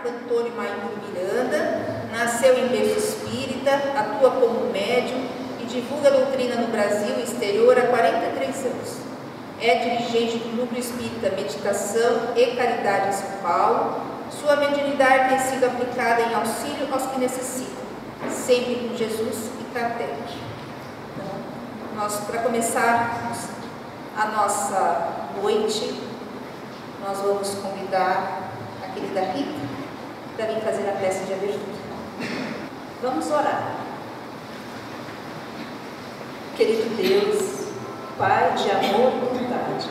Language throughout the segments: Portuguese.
Marco Antônio Maíno Miranda, nasceu em berço espírita, atua como médium e divulga a doutrina no Brasil e exterior há 43 anos. É dirigente do Núcleo Espírita Meditação e Caridade em São Paulo. Sua mediunidade tem sido aplicada em auxílio aos que necessitam, sempre com Jesus e Kardec. Então, para começarmos a nossa noite, nós vamos convidar a querida Rita para vir fazer a prece de abertura. Vamos orar. Querido Deus, Pai de amor e bondade,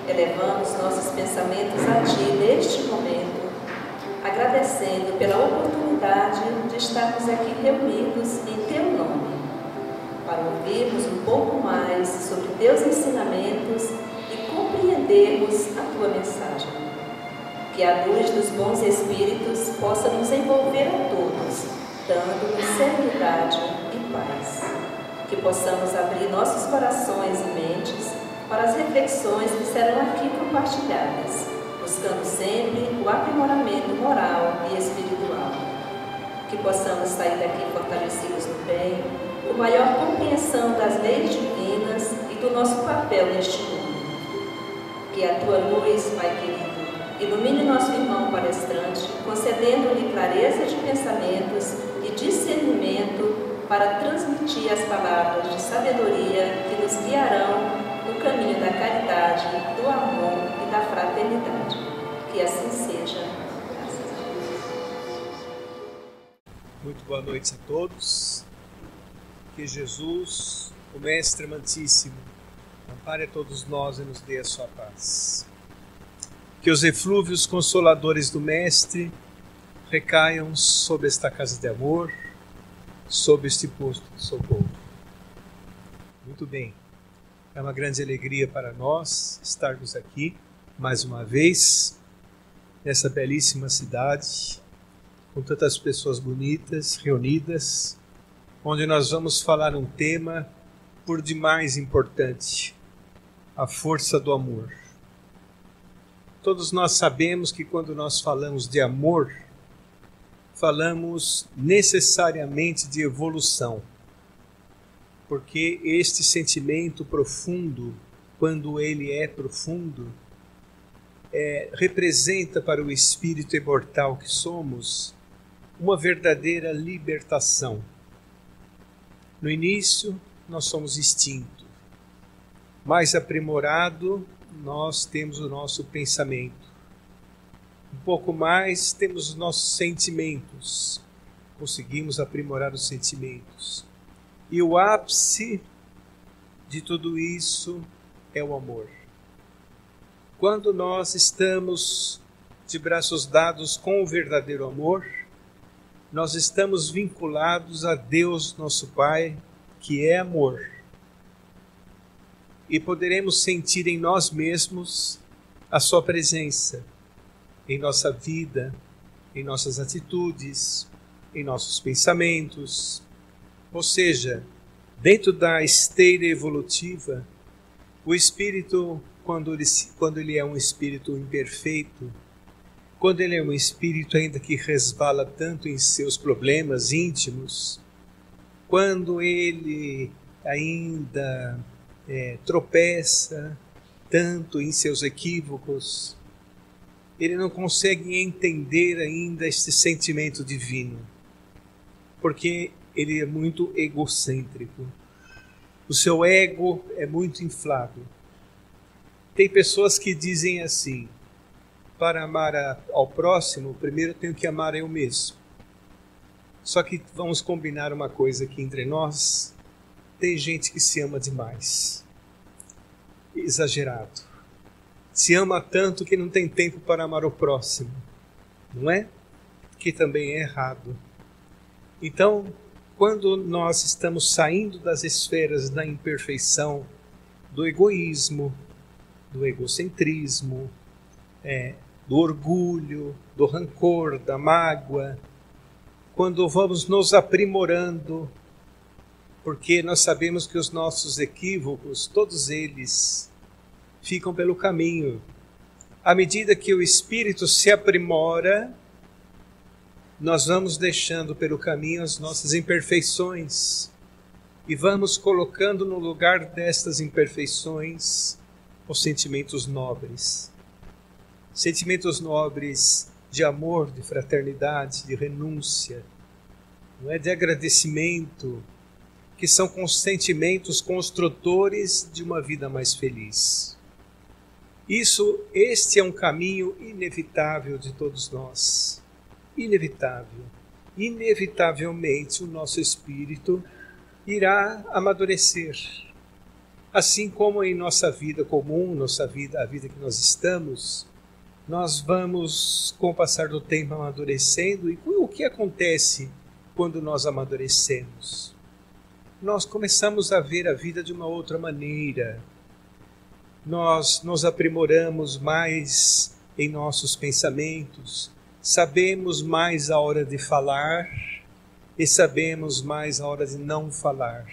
elevamos nossos pensamentos a Ti neste momento, agradecendo pela oportunidade de estarmos aqui reunidos em Teu nome, para ouvirmos um pouco mais sobre Teus ensinamentos e compreendermos a Tua mensagem. Que a luz dos bons espíritos possa nos envolver a todos, dando-nos serenidade e paz. Que possamos abrir nossos corações e mentes para as reflexões que serão aqui compartilhadas, buscando sempre o aprimoramento moral e espiritual. Que possamos sair daqui fortalecidos no bem, com maior compreensão das leis divinas e do nosso papel neste mundo. Que a Tua luz, Pai querido, ilumine nosso irmão palestrante, concedendo-lhe clareza de pensamentos e discernimento para transmitir as palavras de sabedoria que nos guiarão no caminho da caridade, do amor e da fraternidade. Que assim seja. Graças a Deus. Muito boa noite a todos. Que Jesus, o Mestre Amantíssimo, ampare a todos nós e nos dê a sua paz. Que os eflúvios consoladores do Mestre recaiam sobre esta casa de amor, sob este posto de socorro. Muito bem, é uma grande alegria para nós estarmos aqui mais uma vez nessa belíssima cidade, com tantas pessoas bonitas reunidas, onde nós vamos falar um tema por demais importante: a força do amor. Todos nós sabemos que quando nós falamos de amor, falamos necessariamente de evolução, porque este sentimento profundo, quando ele é profundo, representa para o espírito imortal que somos uma verdadeira libertação. No início, nós somos instinto. Mais aprimorado, nós temos o nosso pensamento. Um pouco mais, temos os nossos sentimentos. Conseguimos aprimorar os sentimentos. E o ápice de tudo isso é o amor. Quando nós estamos de braços dados com o verdadeiro amor, nós estamos vinculados a Deus, nosso Pai, que é amor. E poderemos sentir em nós mesmos a sua presença em nossa vida, em nossas atitudes, em nossos pensamentos. Ou seja, dentro da esteira evolutiva, o espírito, quando ele é um espírito imperfeito, quando ele é um espírito ainda que resvala tanto em seus problemas íntimos, quando ele ainda tropeça tanto em seus equívocos, ele não consegue entender ainda este sentimento divino, porque ele é muito egocêntrico. O seu ego é muito inflado. Tem pessoas que dizem assim: para amar ao próximo, primeiro eu tenho que amar eu mesmo. Só que vamos combinar uma coisa aqui entre nós: tem gente que se ama demais, exagerado. Se ama tanto que não tem tempo para amar o próximo, não é? Que também é errado. Então, quando nós estamos saindo das esferas da imperfeição, do egoísmo, do egocentrismo, do orgulho, do rancor, da mágoa, quando vamos nos aprimorando, porque nós sabemos que os nossos equívocos, todos eles, ficam pelo caminho. À medida que o espírito se aprimora, nós vamos deixando pelo caminho as nossas imperfeições e vamos colocando no lugar destas imperfeições os sentimentos nobres. Sentimentos nobres de amor, de fraternidade, de renúncia, não é, de agradecimento, que são sentimentos construtores de uma vida mais feliz. Este é um caminho inevitável de todos nós. Inevitável. Inevitavelmente o nosso espírito irá amadurecer. Assim como em nossa vida comum, a vida que nós estamos, nós vamos, com o passar do tempo, amadurecendo. E o que acontece quando nós amadurecemos? Nós começamos a ver a vida de uma outra maneira. Nós nos aprimoramos mais em nossos pensamentos, sabemos mais a hora de falar e sabemos mais a hora de não falar.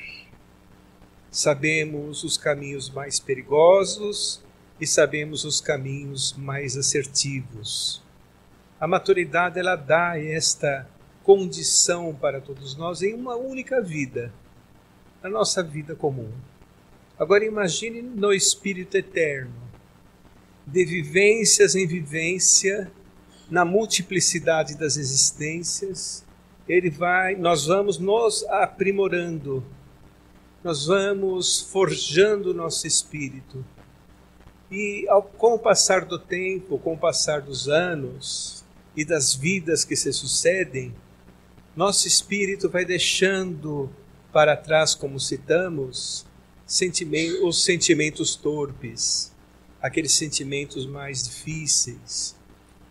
Sabemos os caminhos mais perigosos e sabemos os caminhos mais assertivos. A maturidade, ela dá esta condição para todos nós em uma única vida, a nossa vida comum. Agora imagine no Espírito Eterno, de vivências em vivência, na multiplicidade das existências, nós vamos nos aprimorando, nós vamos forjando o nosso espírito. E com o passar do tempo, com o passar dos anos e das vidas que se sucedem, nosso espírito vai deixando para trás, como citamos, os sentimentos torpes, aqueles sentimentos mais difíceis,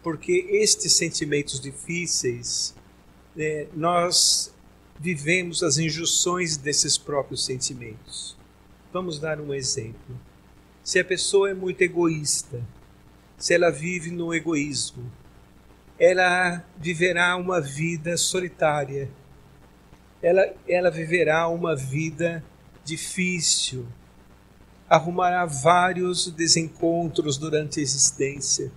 porque estes sentimentos difíceis, nós vivemos as injunções desses próprios sentimentos. Vamos dar um exemplo. Se a pessoa é muito egoísta, se ela vive no egoísmo, ela viverá uma vida solitária, ela viverá uma vida difícil, arrumará vários desencontros durante a existência.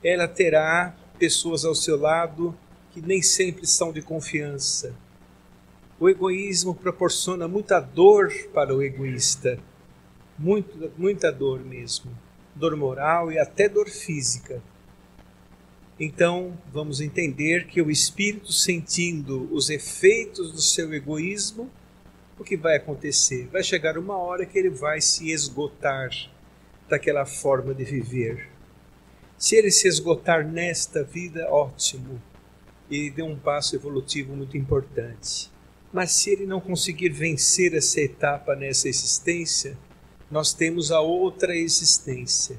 Ela terá pessoas ao seu lado que nem sempre são de confiança. O egoísmo proporciona muita dor para o egoísta, muita dor mesmo, dor moral e até dor física. Então, vamos entender que o espírito, sentindo os efeitos do seu egoísmo, o que vai acontecer? Vai chegar uma hora que ele vai se esgotar daquela forma de viver. Se ele se esgotar nesta vida, ótimo, ele deu um passo evolutivo muito importante. Mas se ele não conseguir vencer essa etapa nessa existência, nós temos a outra existência,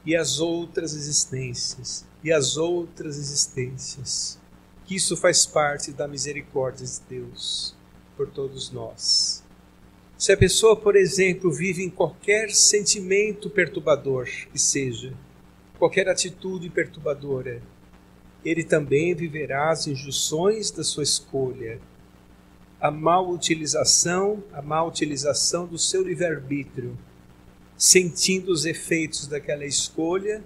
e as outras existências, e as outras existências. Que isso faz parte da misericórdia de Deus por todos nós. Se a pessoa, por exemplo, vive em qualquer sentimento perturbador que seja, qualquer atitude perturbadora, ele também viverá as injunções da sua escolha, a má utilização do seu livre-arbítrio, sentindo os efeitos daquela escolha,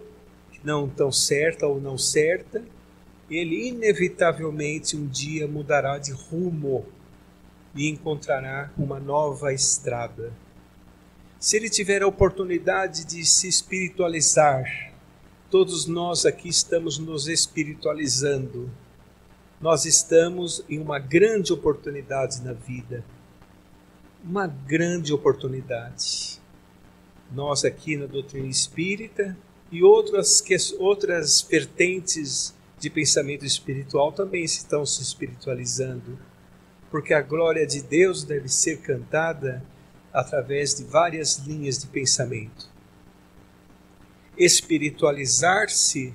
não tão certa ou não certa, ele inevitavelmente um dia mudará de rumo e encontrará uma nova estrada. Se ele tiver a oportunidade de se espiritualizar, todos nós aqui estamos nos espiritualizando. Nós estamos em uma grande oportunidade na vida. Uma grande oportunidade. Nós aqui na doutrina espírita e outras vertentes de pensamento espiritual também estão se espiritualizando, porque a glória de Deus deve ser cantada através de várias linhas de pensamento. Espiritualizar-se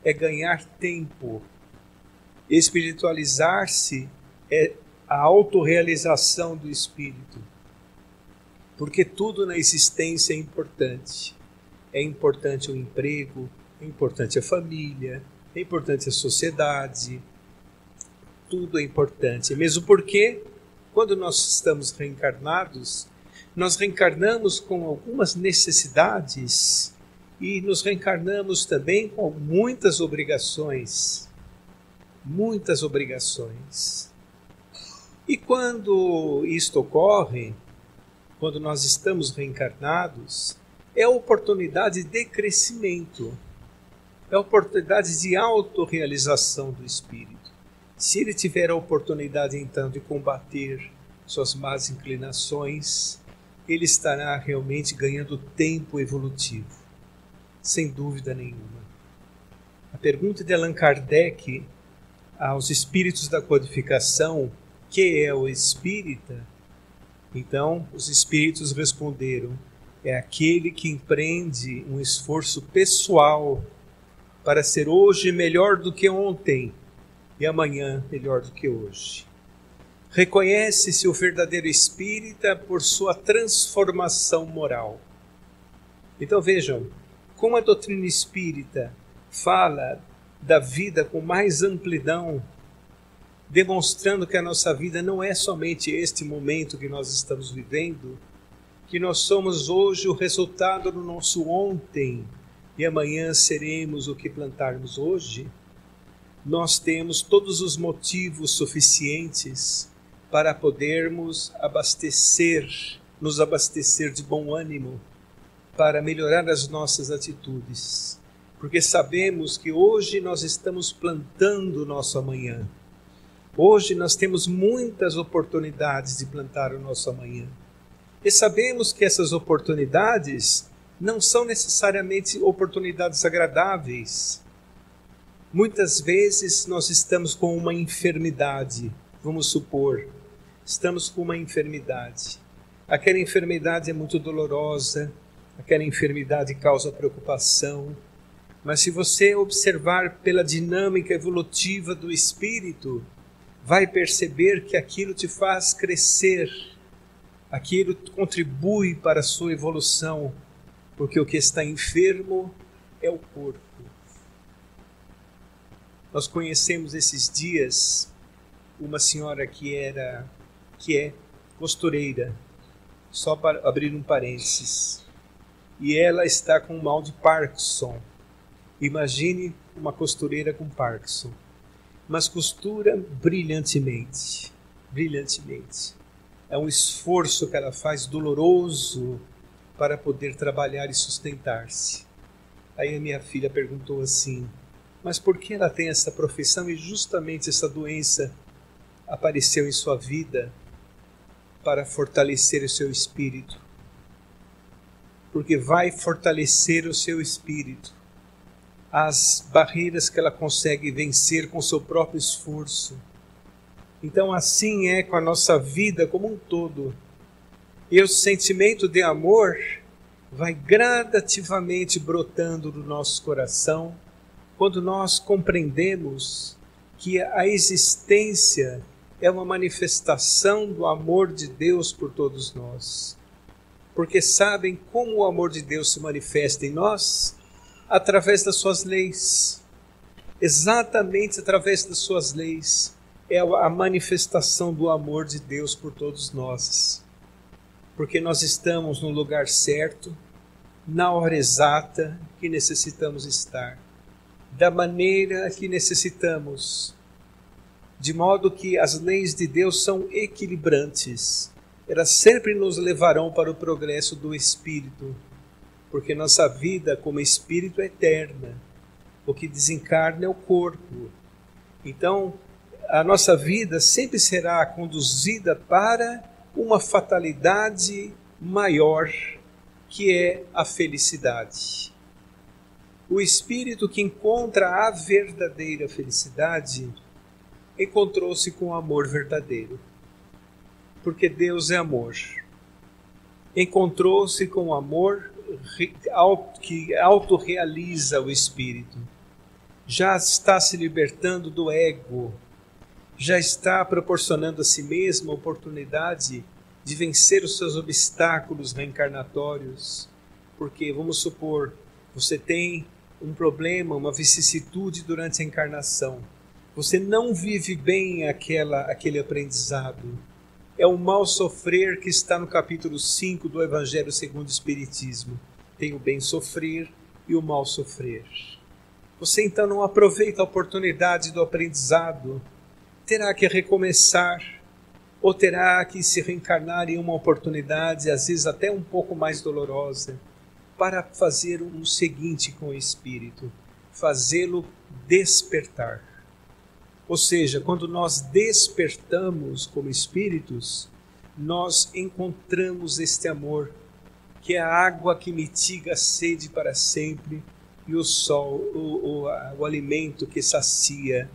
é ganhar tempo. Espiritualizar-se é a autorrealização do espírito, porque tudo na existência é importante. É importante o emprego, é importante a família, é importante a sociedade, tudo é importante. Mesmo porque, quando nós estamos reencarnados, nós reencarnamos com algumas necessidades e nos reencarnamos também com muitas obrigações. muitas obrigações. E quando isto ocorre, quando nós estamos reencarnados, é a oportunidade de crescimento, é a oportunidade de autorrealização do espírito. Se ele tiver a oportunidade então de combater suas más inclinações, ele estará realmente ganhando tempo evolutivo, sem dúvida nenhuma. A pergunta de Allan Kardec aos espíritos da codificação, que é o espírita? Então, os espíritos responderam: é aquele que empreende um esforço pessoal para ser hoje melhor do que ontem e amanhã melhor do que hoje. Reconhece-se o verdadeiro espírita por sua transformação moral. Então vejam, como a doutrina espírita fala da vida com mais amplidão, demonstrando que a nossa vida não é somente este momento que nós estamos vivendo, que nós somos hoje o resultado do nosso ontem e amanhã seremos o que plantarmos hoje. Nós temos todos os motivos suficientes para podermos nos abastecer de bom ânimo, para melhorar as nossas atitudes, porque sabemos que hoje nós estamos plantando o nosso amanhã. Hoje nós temos muitas oportunidades de plantar o nosso amanhã. E sabemos que essas oportunidades não são necessariamente oportunidades agradáveis. Muitas vezes nós estamos com uma enfermidade, vamos supor, estamos com uma enfermidade. Aquela enfermidade é muito dolorosa, aquela enfermidade causa preocupação, mas se você observar pela dinâmica evolutiva do espírito, vai perceber que aquilo te faz crescer, aquilo contribui para a sua evolução, porque o que está enfermo é o corpo. Nós conhecemos esses dias uma senhora que é costureira, só para abrir um parênteses, e ela está com mal de Parkinson. Imagine uma costureira com Parkinson, mas costura brilhantemente, brilhantemente. É um esforço que ela faz doloroso para poder trabalhar e sustentar-se. Aí a minha filha perguntou assim: mas por que ela tem essa profissão e justamente essa doença apareceu em sua vida? Para fortalecer o seu espírito. Porque vai fortalecer o seu espírito. As barreiras que ela consegue vencer com seu próprio esforço. Então assim é com a nossa vida como um todo. E o sentimento de amor vai gradativamente brotando no nosso coração quando nós compreendemos que a existência é uma manifestação do amor de Deus por todos nós. Porque sabem como o amor de Deus se manifesta em nós? Através das suas leis. Exatamente através das suas leis é a manifestação do amor de Deus por todos nós. Porque nós estamos no lugar certo, na hora exata que necessitamos estar, da maneira que necessitamos, de modo que as leis de Deus são equilibrantes. Elas sempre nos levarão para o progresso do Espírito, porque nossa vida como Espírito é eterna. O que desencarna é o corpo. Então, a nossa vida sempre será conduzida para uma fatalidade maior, que é a felicidade. O espírito que encontra a verdadeira felicidade encontrou-se com o amor verdadeiro, porque Deus é amor. Encontrou-se com o amor que autorrealiza o espírito. Já está se libertando do ego, já está proporcionando a si mesmo a oportunidade de vencer os seus obstáculos reencarnatórios. Porque, vamos supor, você tem um problema, uma vicissitude durante a encarnação. Você não vive bem aquele aprendizado. É o mal sofrer que está no capítulo 5 do Evangelho segundo o Espiritismo. Tem o bem sofrer e o mal sofrer. você então não aproveita a oportunidade do aprendizado, terá que recomeçar, ou terá que se reencarnar em uma oportunidade, às vezes até um pouco mais dolorosa, para fazer um seguinte com o espírito, fazê-lo despertar. Ou seja, quando nós despertamos como espíritos, nós encontramos este amor, que é a água que mitiga a sede para sempre, e o sol, o alimento que sacia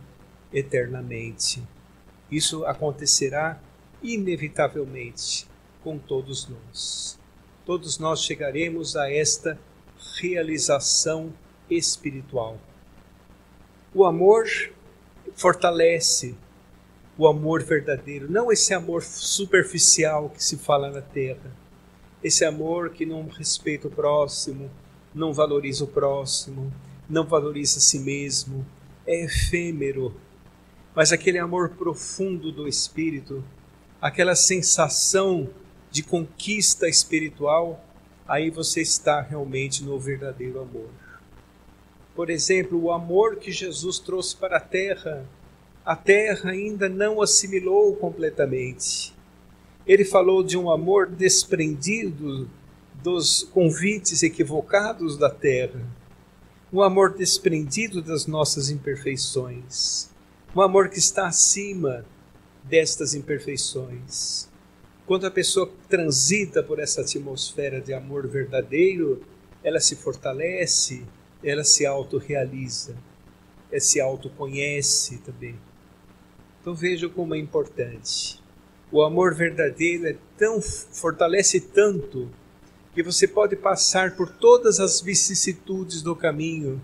eternamente. Isso acontecerá inevitavelmente com todos nós. Todos nós chegaremos a esta realização espiritual. O amor fortalece, o amor verdadeiro, não esse amor superficial que se fala na terra, esse amor que não respeita o próximo, não valoriza o próximo, não valoriza a si mesmo, é efêmero. Mas aquele amor profundo do Espírito, aquela sensação de conquista espiritual, aí você está realmente no verdadeiro amor. Por exemplo, o amor que Jesus trouxe para a terra ainda não assimilou completamente. Ele falou de um amor desprendido dos convites equivocados da terra, um amor desprendido das nossas imperfeições, um amor que está acima destas imperfeições. Quando a pessoa transita por essa atmosfera de amor verdadeiro, ela se fortalece, ela se autorrealiza, ela se autoconhece também. Então veja como é importante. O amor verdadeiro fortalece tanto que você pode passar por todas as vicissitudes do caminho,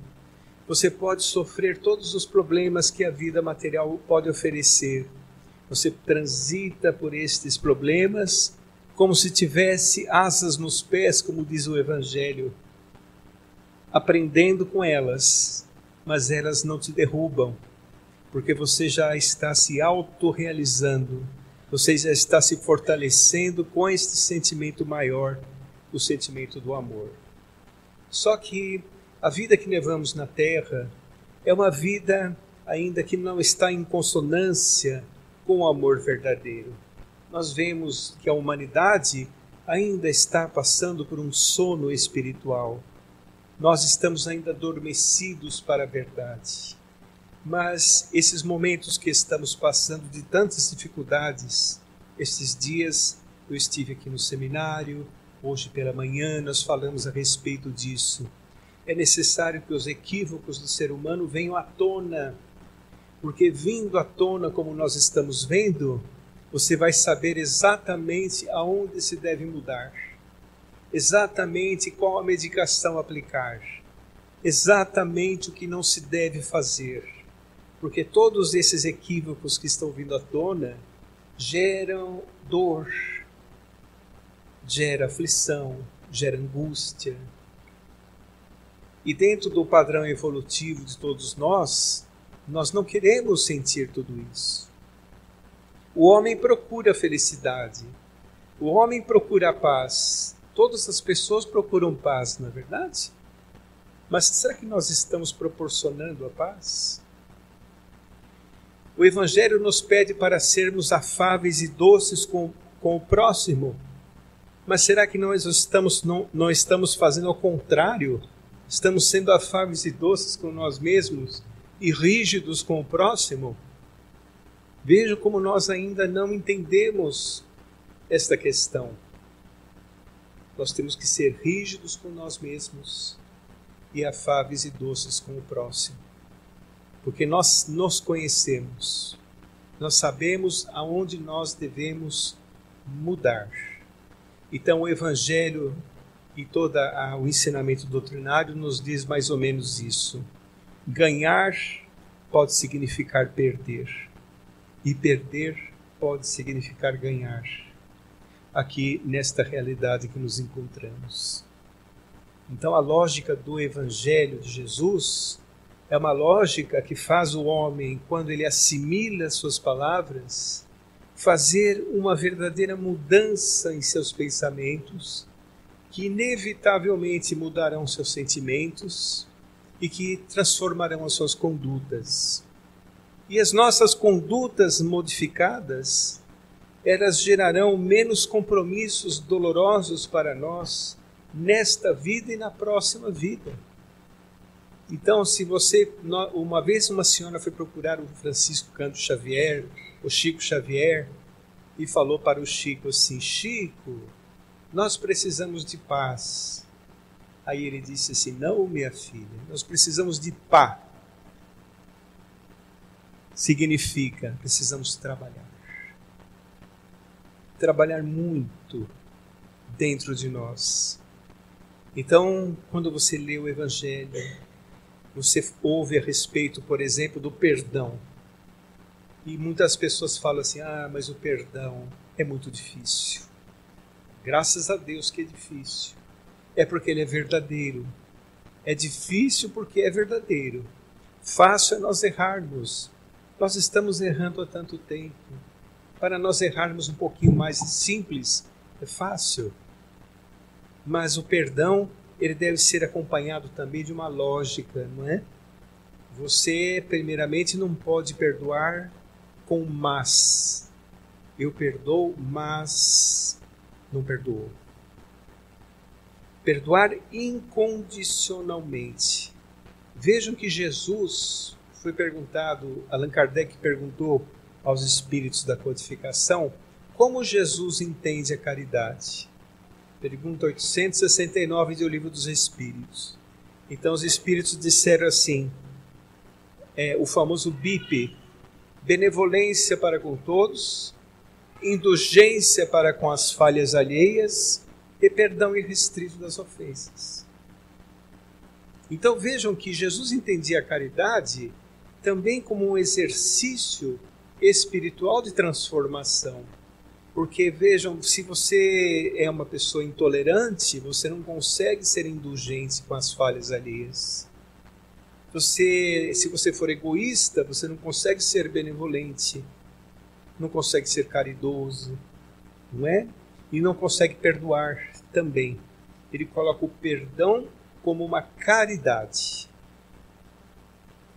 você pode sofrer todos os problemas que a vida material pode oferecer. Você transita por estes problemas como se tivesse asas nos pés, como diz o Evangelho, aprendendo com elas, mas elas não te derrubam, porque você já está se autorrealizando, você já está se fortalecendo com este sentimento maior, o sentimento do amor. Só que a vida que levamos na Terra é uma vida ainda que não está em consonância com o amor verdadeiro. Nós vemos que a humanidade ainda está passando por um sono espiritual. Nós estamos ainda adormecidos para a verdade. Mas esses momentos que estamos passando de tantas dificuldades, estes dias eu estive aqui no seminário, hoje pela manhã nós falamos a respeito disso. É necessário que os equívocos do ser humano venham à tona, porque vindo à tona como nós estamos vendo, você vai saber exatamente aonde se deve mudar, exatamente qual a medicação aplicar, exatamente o que não se deve fazer, porque todos esses equívocos que estão vindo à tona geram dor, gera aflição, gera angústia. E dentro do padrão evolutivo de todos nós não queremos sentir tudo isso. O homem procura a felicidade, o homem procura a paz. Todas as pessoas procuram paz, não é verdade? Mas será que nós estamos proporcionando a paz? O Evangelho nos pede para sermos afáveis e doces com o próximo. Mas será que nós não estamos fazendo ao contrário? Estamos sendo afáveis e doces com nós mesmos e rígidos com o próximo? Veja como nós ainda não entendemos esta questão. Nós temos que ser rígidos com nós mesmos e afáveis e doces com o próximo. Porque nós nos conhecemos, nós sabemos aonde nós devemos mudar. Então o Evangelho e todo o ensinamento doutrinário nos diz mais ou menos isso. Ganhar pode significar perder, e perder pode significar ganhar, aqui nesta realidade que nos encontramos. Então a lógica do Evangelho de Jesus é uma lógica que faz o homem, quando ele assimila suas palavras, fazer uma verdadeira mudança em seus pensamentos, que inevitavelmente mudarão seus sentimentos, e que transformarão as suas condutas. E as nossas condutas modificadas, elas gerarão menos compromissos dolorosos para nós nesta vida e na próxima vida. Então, se você, uma vez uma senhora foi procurar o Francisco Cândido Xavier, o Chico Xavier, e falou para o Chico assim: Chico, nós precisamos de paz. Aí ele disse assim: não, minha filha, nós precisamos de pá. Significa, precisamos trabalhar. Trabalhar muito dentro de nós. Então, quando você lê o Evangelho, você ouve a respeito, por exemplo, do perdão. E muitas pessoas falam assim: mas o perdão é muito difícil. Graças a Deus que é difícil. É porque ele é verdadeiro. É difícil porque é verdadeiro. Fácil é nós errarmos. Nós estamos errando há tanto tempo. Para nós errarmos um pouquinho mais simples, é fácil. Mas o perdão, ele deve ser acompanhado também de uma lógica, não é? Você, primeiramente, não pode perdoar com mas. Eu perdoo, mas não perdoo. Perdoar incondicionalmente. Vejam que Jesus foi perguntado, Allan Kardec perguntou aos espíritos da codificação, como Jesus entende a caridade? Pergunta 869 do Livro dos Espíritos. Então os espíritos disseram assim, o famoso BIP, benevolência para com todos, indulgência para com as falhas alheias e perdão irrestrito das ofensas. Então vejam que Jesus entendia a caridade também como um exercício espiritual de transformação. Porque vejam, se você é uma pessoa intolerante, você não consegue ser indulgente com as falhas alheias. Se você for egoísta, você não consegue ser benevolente, não consegue ser caridoso, não é? E não consegue perdoar também. Ele coloca o perdão como uma caridade.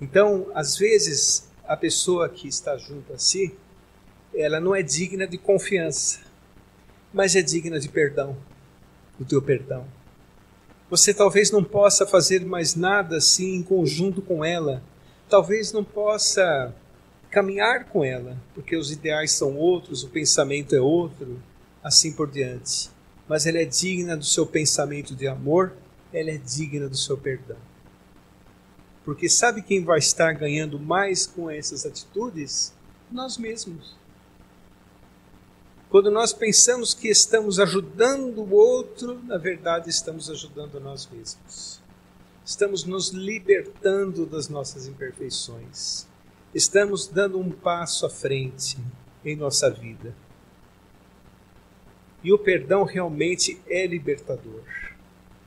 Então, às vezes, a pessoa que está junto a si, ela não é digna de confiança, mas é digna de perdão, do teu perdão. Você talvez não possa fazer mais nada assim em conjunto com ela, talvez não possa caminhar com ela, porque os ideais são outros, o pensamento é outro, assim por diante. Mas ela é digna do seu pensamento de amor, ela é digna do seu perdão. Porque sabe quem vai estar ganhando mais com essas atitudes? Nós mesmos. Quando nós pensamos que estamos ajudando o outro, na verdade estamos ajudando a nós mesmos. Estamos nos libertando das nossas imperfeições. Estamos dando um passo à frente em nossa vida. E o perdão realmente é libertador.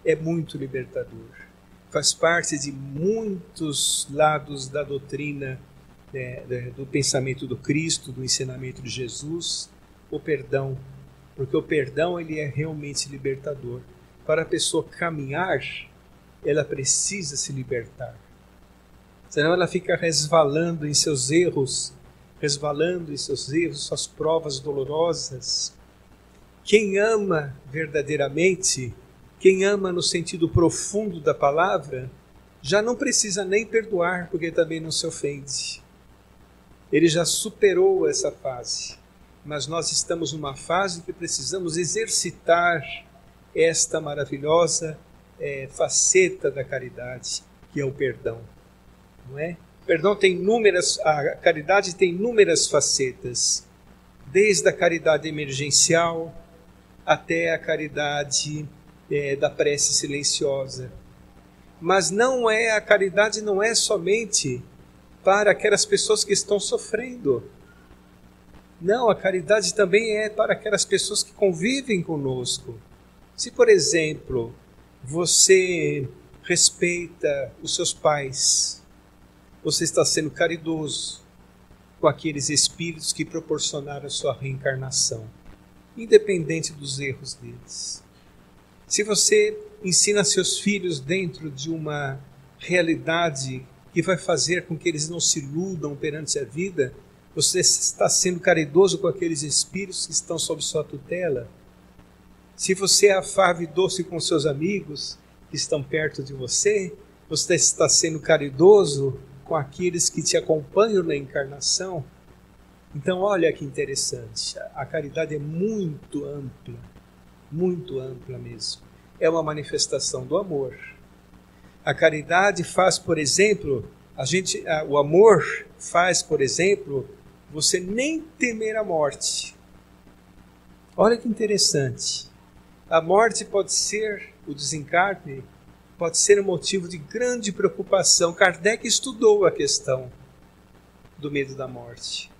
É muito libertador. Faz parte de muitos lados da doutrina, do pensamento do Cristo, do ensinamento de Jesus, o perdão, porque o perdão ele é realmente libertador. Para a pessoa caminhar, ela precisa se libertar. Senão ela fica resvalando em seus erros, suas provas dolorosas. Quem ama verdadeiramente, quem ama no sentido profundo da palavra, já não precisa nem perdoar, porque também não se ofende. Ele já superou essa fase. Mas nós estamos numa fase que precisamos exercitar esta maravilhosa faceta da caridade, que é o perdão. Não é? O perdão a caridade tem inúmeras facetas, desde a caridade emergencial até a caridade da prece silenciosa. Mas a caridade não é somente para aquelas pessoas que estão sofrendo. Não, a caridade também é para aquelas pessoas que convivem conosco. Se, por exemplo, você respeita os seus pais, você está sendo caridoso com aqueles espíritos que proporcionaram a sua reencarnação, independente dos erros deles. Se você ensina seus filhos dentro de uma realidade que vai fazer com que eles não se iludam perante a vida, você está sendo caridoso com aqueles espíritos que estão sob sua tutela? Se você é afável e doce com seus amigos que estão perto de você, você está sendo caridoso com aqueles que te acompanham na encarnação? Então, olha que interessante, a caridade é muito ampla mesmo. É uma manifestação do amor. A caridade faz, por exemplo, o amor faz, por exemplo, você nem temer a morte. Olha que interessante. A morte pode ser, o desencarne, pode ser um motivo de grande preocupação. Kardec estudou a questão do medo da morte.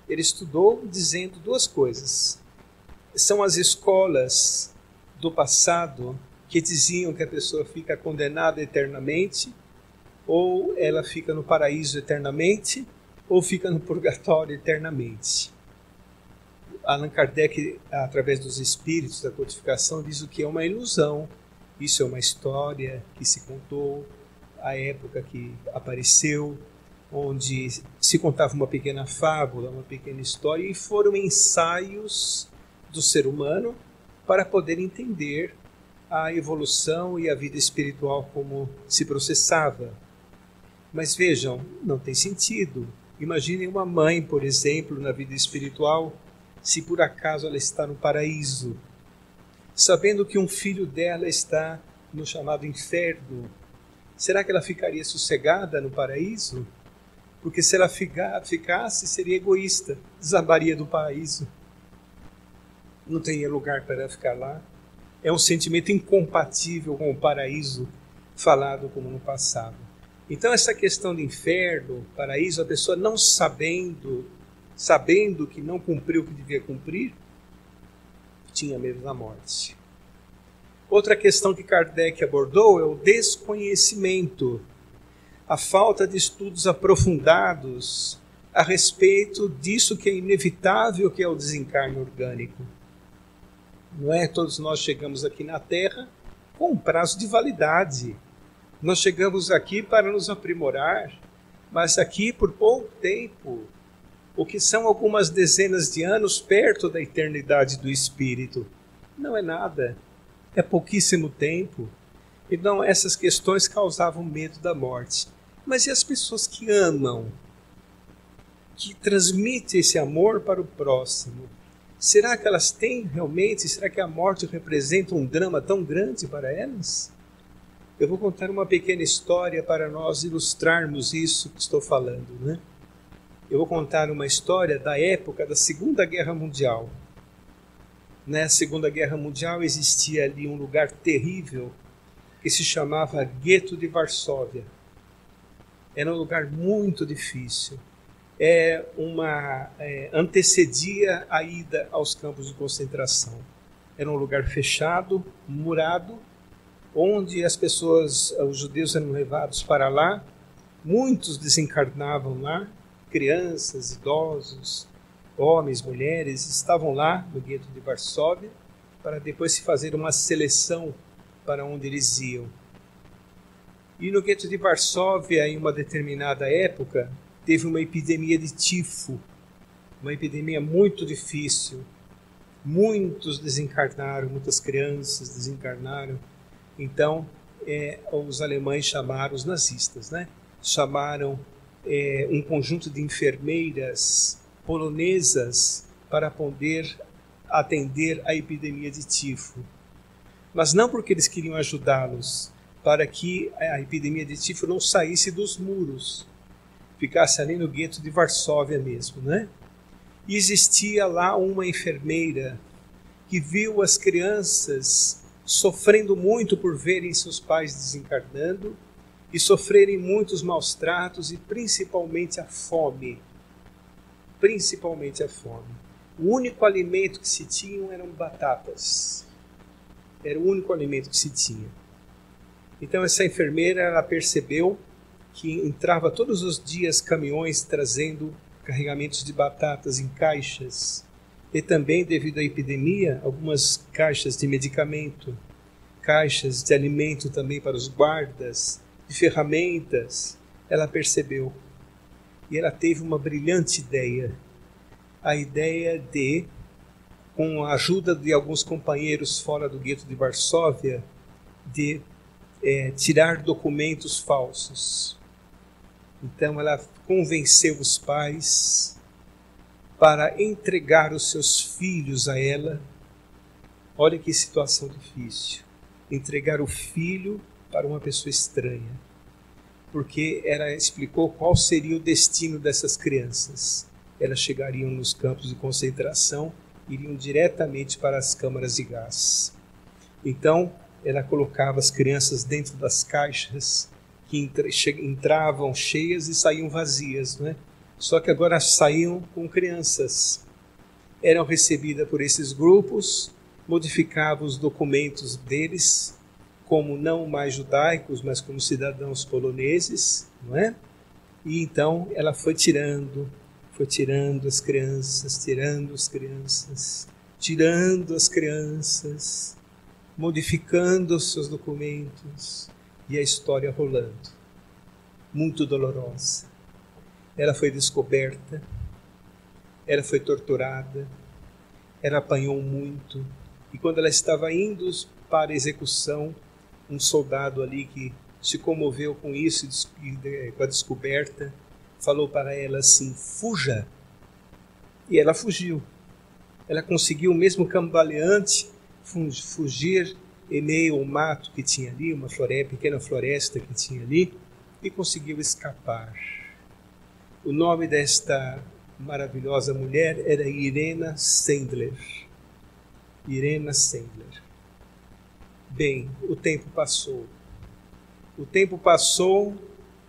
Ele estudou dizendo duas coisas. São as escolas do passado que diziam que a pessoa fica condenada eternamente, ou ela fica no paraíso eternamente, ou fica no purgatório eternamente. Allan Kardec, através dos espíritos da codificação, diz o que é uma ilusão. Isso é uma história que se contou, a época que apareceu, onde se contava uma pequena fábula, uma pequena história, e foram ensaios do ser humano para poder entender a evolução e a vida espiritual como se processava. Mas vejam, não tem sentido. Imaginem uma mãe, por exemplo, na vida espiritual, se por acaso ela está no paraíso, sabendo que um filho dela está no chamado inferno. Será que ela ficaria sossegada no paraíso? Porque se ela ficasse, seria egoísta, desabaria do paraíso. Não teria lugar para ela ficar lá. É um sentimento incompatível com o paraíso falado como no passado. Então essa questão de inferno, paraíso, a pessoa não sabendo que não cumpriu o que devia cumprir, tinha medo da morte. Outra questão que Kardec abordou é o desconhecimento, a falta de estudos aprofundados a respeito disso que é inevitável, que é o desencarne orgânico. Não é? Todos nós chegamos aqui na Terra com um prazo de validade. Nós chegamos aqui para nos aprimorar, mas aqui por pouco tempo, o que são algumas dezenas de anos perto da eternidade do espírito. Não é nada, é pouquíssimo tempo. Então essas questões causavam medo da morte. Mas e as pessoas que amam, que transmitem esse amor para o próximo? Será que elas têm realmente, será que a morte representa um drama tão grande para elas? Eu vou contar uma pequena história para nós ilustrarmos isso que estou falando, né? Eu vou contar uma história da época da Segunda Guerra Mundial. Na Segunda Guerra Mundial existia ali um lugar terrível que se chamava Gueto de Varsóvia. Era um lugar muito difícil. Antecedia a ida aos campos de concentração. Era um lugar fechado, murado, onde as pessoas, os judeus eram levados para lá, muitos desencarnavam lá, crianças, idosos, homens, mulheres, estavam lá no gueto de Varsóvia, para depois se fazer uma seleção para onde eles iam. E no gueto de Varsóvia, em uma determinada época, teve uma epidemia de tifo, uma epidemia muito difícil. Muitos desencarnaram, muitas crianças desencarnaram. Então, os alemães chamaram, os nazistas, né? Chamaram um conjunto de enfermeiras polonesas para poder atender a epidemia de tifo. Mas não porque eles queriam ajudá-los, para que a epidemia de tifo não saísse dos muros, ficasse ali no gueto de Varsóvia mesmo, né? E existia lá uma enfermeira que viu as crianças sofrendo muito por verem seus pais desencarnando e sofrerem muitos maus tratos e principalmente a fome. Principalmente a fome. O único alimento que se tinham eram batatas. Era o único alimento que se tinha. Então essa enfermeira, ela percebeu que entrava todos os dias caminhões trazendo carregamentos de batatas em caixas. E também, devido à epidemia, algumas caixas de medicamento, caixas de alimento também para os guardas, de ferramentas, ela percebeu. E ela teve uma brilhante ideia. A ideia de, com a ajuda de alguns companheiros fora do gueto de Varsóvia, de tirar documentos falsos. Então ela convenceu os pais para entregar os seus filhos a ela. Olha que situação difícil. Entregar o filho para uma pessoa estranha. Porque ela explicou qual seria o destino dessas crianças. Elas chegariam nos campos de concentração, iriam diretamente para as câmaras de gás. Então, ela colocava as crianças dentro das caixas que entravam cheias e saíam vazias, né? Só que agora saíam com crianças. Eram recebidas por esses grupos, modificavam os documentos deles, como não mais judaicos, mas como cidadãos poloneses, não é? E então ela foi tirando as crianças, tirando as crianças, modificando os seus documentos, e a história rolando. Muito dolorosa. Ela foi descoberta, ela foi torturada, ela apanhou muito, e quando ela estava indo para a execução, um soldado ali que se comoveu com isso, com a descoberta, falou para ela assim: fuja. E ela fugiu. Ela conseguiu, mesmo cambaleante, fugir em meio ao mato que tinha ali, uma pequena floresta que tinha ali, e conseguiu escapar. O nome desta maravilhosa mulher era Irena Sendler. Irena Sendler. Bem, o tempo passou. O tempo passou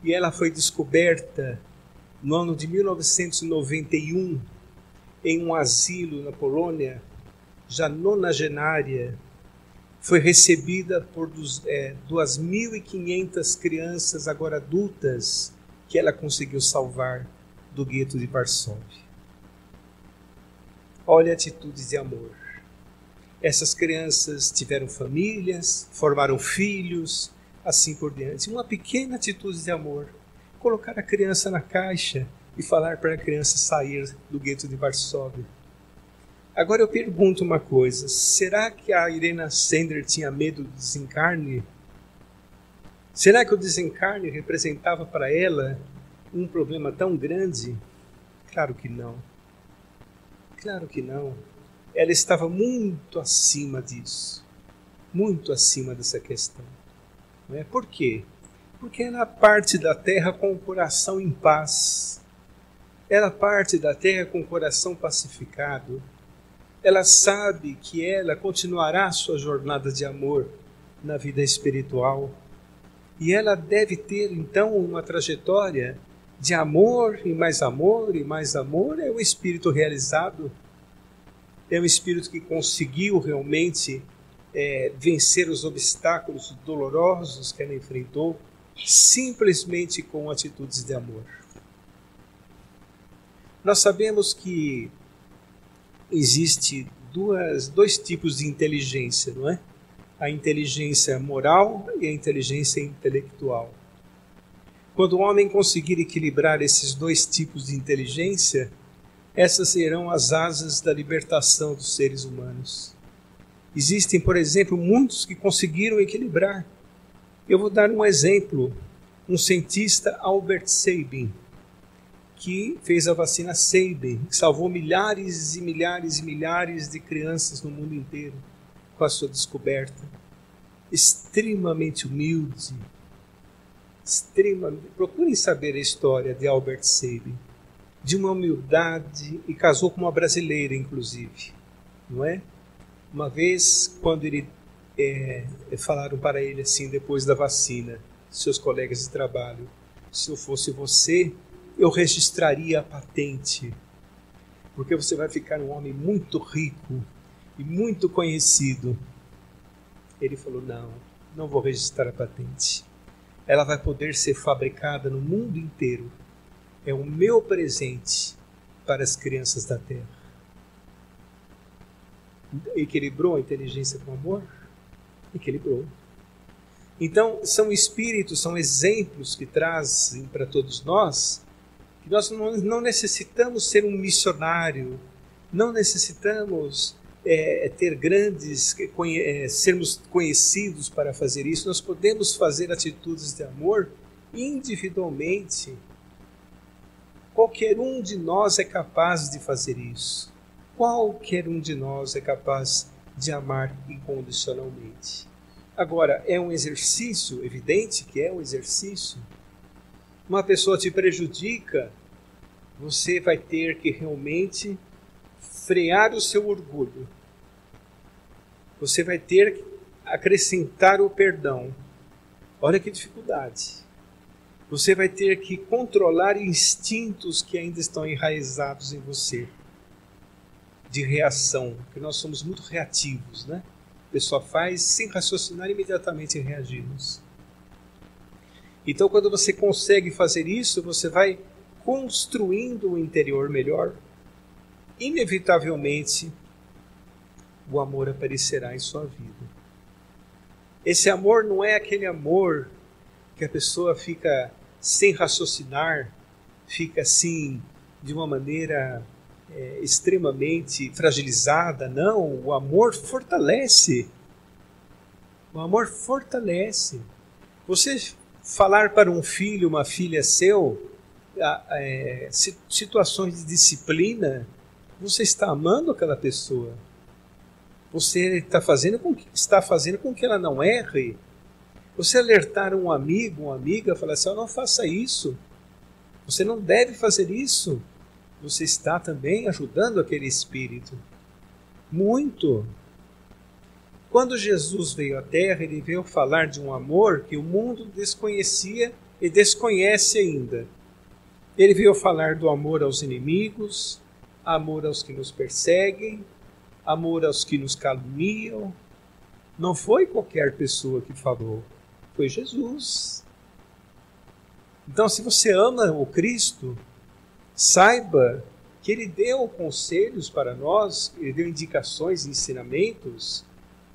e ela foi descoberta no ano de 1991 em um asilo na Polônia, já nonagenária. Foi recebida por 2.500 crianças agora adultas que ela conseguiu salvar do gueto de Varsóvia. Olha a atitude de amor. Essas crianças tiveram famílias, formaram filhos, assim por diante. Uma pequena atitude de amor. Colocar a criança na caixa e falar para a criança sair do gueto de Varsóvia. Agora eu pergunto uma coisa. Será que a Irena Sendler tinha medo do desencarne? Será que o desencarne representava para ela um problema tão grande? Claro que não. Claro que não. Ela estava muito acima disso. Muito acima dessa questão. Não é? Por quê? Porque ela parte da Terra com o coração em paz. Ela parte da Terra com o coração pacificado. Ela sabe que ela continuará a sua jornada de amor na vida espiritual. E ela deve ter, então, uma trajetória de amor e mais amor e mais amor. É o espírito realizado. É um espírito que conseguiu realmente vencer os obstáculos dolorosos que ela enfrentou, simplesmente com atitudes de amor. Nós sabemos que existe dois tipos de inteligência, não é? A inteligência moral e a inteligência intelectual. Quando o homem conseguir equilibrar esses dois tipos de inteligência, essas serão as asas da libertação dos seres humanos. Existem, por exemplo, muitos que conseguiram equilibrar. Eu vou dar um exemplo. Um cientista, Albert Sabin, que fez a vacina Sabin, que salvou milhares e milhares e milhares de crianças no mundo inteiro com a sua descoberta. Extremamente humilde. Procurem saber a história de Albert Sabin. De uma humildade, e casou com uma brasileira, inclusive, não é? Uma vez, quando falaram para ele assim, depois da vacina, seus colegas de trabalho: se eu fosse você, eu registraria a patente, porque você vai ficar um homem muito rico e muito conhecido. Ele falou: não vou registrar a patente. Ela vai poder ser fabricada no mundo inteiro. É o meu presente para as crianças da Terra. Equilibrou a inteligência com o amor? Equilibrou. Então, são espíritos, são exemplos que trazem para todos nós que nós não necessitamos ser um missionário, não necessitamos ter grandes, sermos conhecidos para fazer isso. Nós podemos fazer atitudes de amor individualmente. Qualquer um de nós é capaz de fazer isso. Qualquer um de nós é capaz de amar incondicionalmente. Agora, é um exercício, evidente que é um exercício. Uma pessoa te prejudica, você vai ter que realmente frear o seu orgulho. Você vai ter que acrescentar o perdão. Olha que dificuldade. Você vai ter que controlar instintos que ainda estão enraizados em você, de reação, porque nós somos muito reativos, né? A pessoa faz sem raciocinar, imediatamente reagimos. Então, quando você consegue fazer isso, você vai construindo o interior melhor. Inevitavelmente, o amor aparecerá em sua vida. Esse amor não é aquele amor que a pessoa fica sem raciocinar, fica assim, de uma maneira extremamente fragilizada. Não, o amor fortalece. O amor fortalece. Você falar para um filho, uma filha seu, situações de disciplina, você está amando aquela pessoa. Você está fazendo com que ela não erre. Você alertar um amigo, uma amiga, falar assim: não faça isso. Você não deve fazer isso. Você está também ajudando aquele espírito. Muito. Quando Jesus veio à Terra, ele veio falar de um amor que o mundo desconhecia e desconhece ainda. Ele veio falar do amor aos inimigos, amor aos que nos perseguem, amor aos que nos caluniam. Não foi qualquer pessoa que falou, foi Jesus. Então, se você ama o Cristo, saiba que Ele deu conselhos para nós, Ele deu indicações, ensinamentos,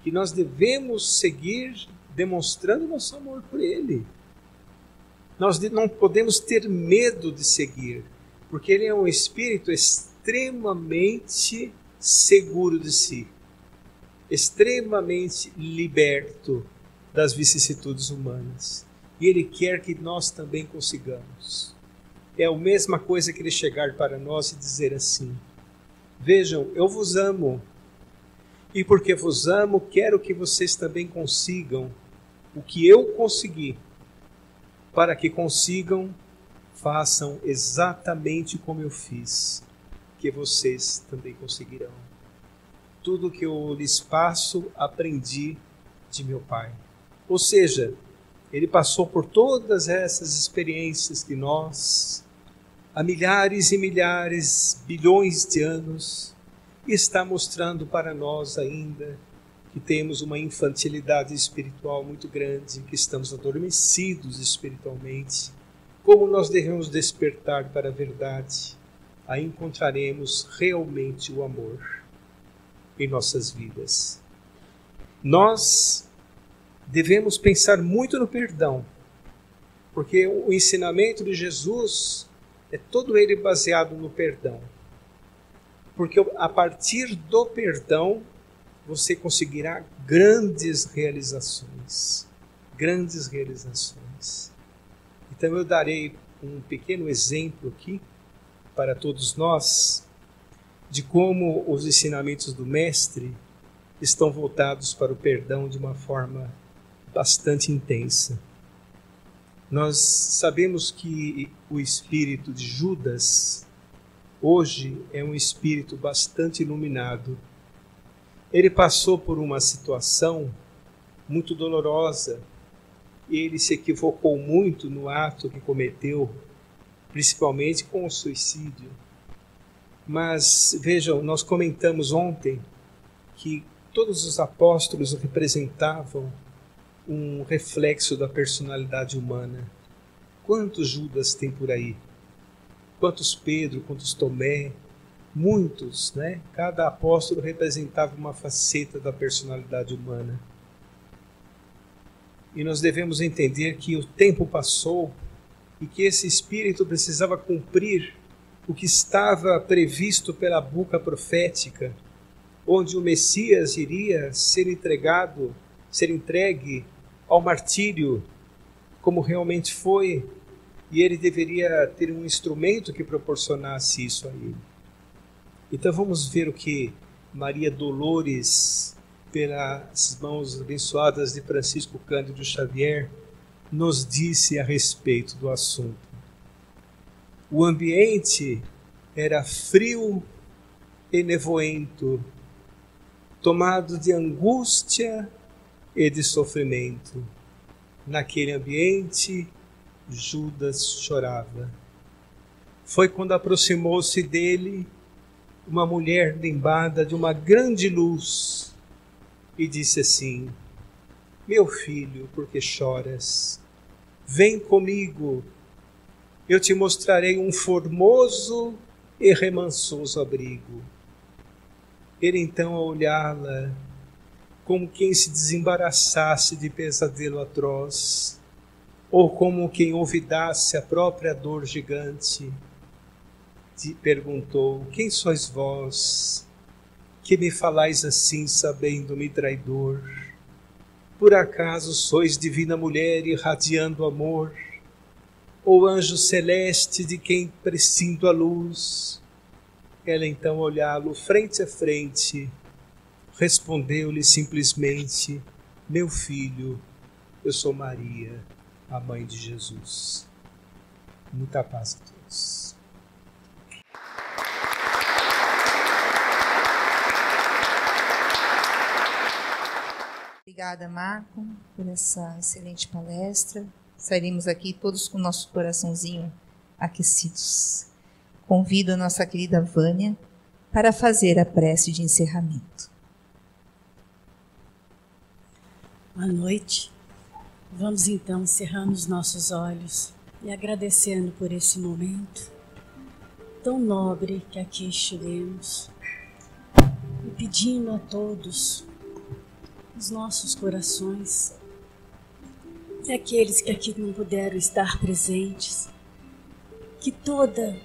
que nós devemos seguir demonstrando nosso amor por Ele. Nós não podemos ter medo de seguir, porque Ele é um Espírito extremamente seguro de si, extremamente liberto das vicissitudes humanas. E Ele quer que nós também consigamos. É a mesma coisa que Ele chegar para nós e dizer assim: vejam, eu vos amo, e porque vos amo, quero que vocês também consigam o que eu consegui. Para que consigam, façam exatamente como eu fiz, que vocês também conseguirão. Tudo que eu lhes passo, aprendi de meu Pai. Ou seja, Ele passou por todas essas experiências que nós, há milhares e milhares, bilhões de anos, e está mostrando para nós ainda que temos uma infantilidade espiritual muito grande, que estamos adormecidos espiritualmente. Como nós devemos despertar para a verdade, aí encontraremos realmente o amor em nossas vidas. Nós devemos pensar muito no perdão, porque o ensinamento de Jesus é todo ele baseado no perdão. Porque a partir do perdão, você conseguirá grandes realizações. Grandes realizações. Então eu darei um pequeno exemplo aqui para todos nós de como os ensinamentos do Mestre estão voltados para o perdão de uma forma bastante intensa. Nós sabemos que o espírito de Judas hoje é um espírito bastante iluminado. Ele passou por uma situação muito dolorosa. Ele se equivocou muito no ato que cometeu, principalmente com o suicídio. Mas vejam, nós comentamos ontem que todos os apóstolos representavam um reflexo da personalidade humana. Quantos Judas tem por aí? Quantos Pedro, quantos Tomé? Muitos, né? Cada apóstolo representava uma faceta da personalidade humana. E nós devemos entender que o tempo passou e que esse Espírito precisava cumprir o que estava previsto pela boca profética, onde o Messias iria ser entregue ao martírio, como realmente foi, e ele deveria ter um instrumento que proporcionasse isso a ele. Então vamos ver o que Maria Dolores, pelas mãos abençoadas de Francisco Cândido Xavier, nos disse a respeito do assunto. O ambiente era frio e nevoento, tomado de angústia e de sofrimento. Naquele ambiente, Judas chorava. Foi quando aproximou-se dele uma mulher lembrada de uma grande luz e disse assim: meu filho, por que choras? Vem comigo, eu te mostrarei um formoso e remansoso abrigo. Ele então, a olhá-la, como quem se desembaraçasse de pesadelo atroz, ou como quem olvidasse a própria dor gigante, perguntou: quem sois vós, que me falais assim, sabendo-me traidor? Por acaso sois divina mulher irradiando amor, ou anjo celeste de quem prescindo a luz? Ela então, olhá-lo frente a frente, respondeu-lhe simplesmente: meu filho, eu sou Maria, a mãe de Jesus. Muita paz a todos. Obrigada, Marco, por essa excelente palestra. Sairemos aqui todos com o nosso coraçãozinho aquecidos. Convido a nossa querida Vânia para fazer a prece de encerramento. Boa noite. Vamos então cerrando os nossos olhos e agradecendo por esse momento tão nobre que aqui estivemos e pedindo a todos os nossos corações e aqueles que aqui não puderam estar presentes, que todas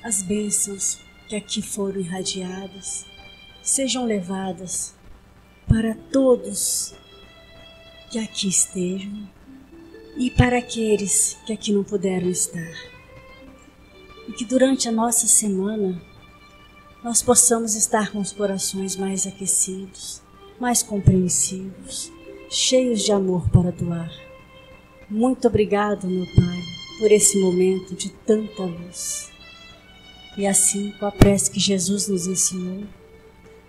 as bênçãos que aqui foram irradiadas sejam levadas para todos que aqui estejam e para aqueles que aqui não puderam estar. E que durante a nossa semana nós possamos estar com os corações mais aquecidos, mais compreensivos, cheios de amor para doar. Muito obrigado, meu Pai, por esse momento de tanta luz. E assim, com a prece que Jesus nos ensinou,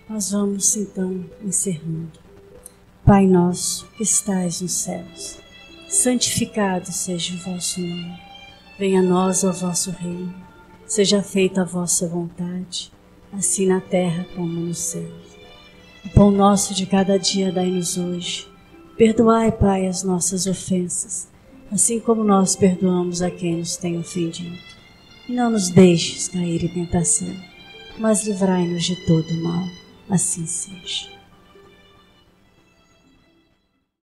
nós vamos então encerrando. Pai nosso que estais nos céus, santificado seja o vosso nome. Venha a nós o vosso reino. Seja feita a vossa vontade, assim na terra como no céu. O pão nosso de cada dia dai-nos hoje. Perdoai, Pai, as nossas ofensas, assim como nós perdoamos a quem nos tem ofendido. E não nos deixes cair em tentação, mas livrai-nos de todo mal. Assim seja.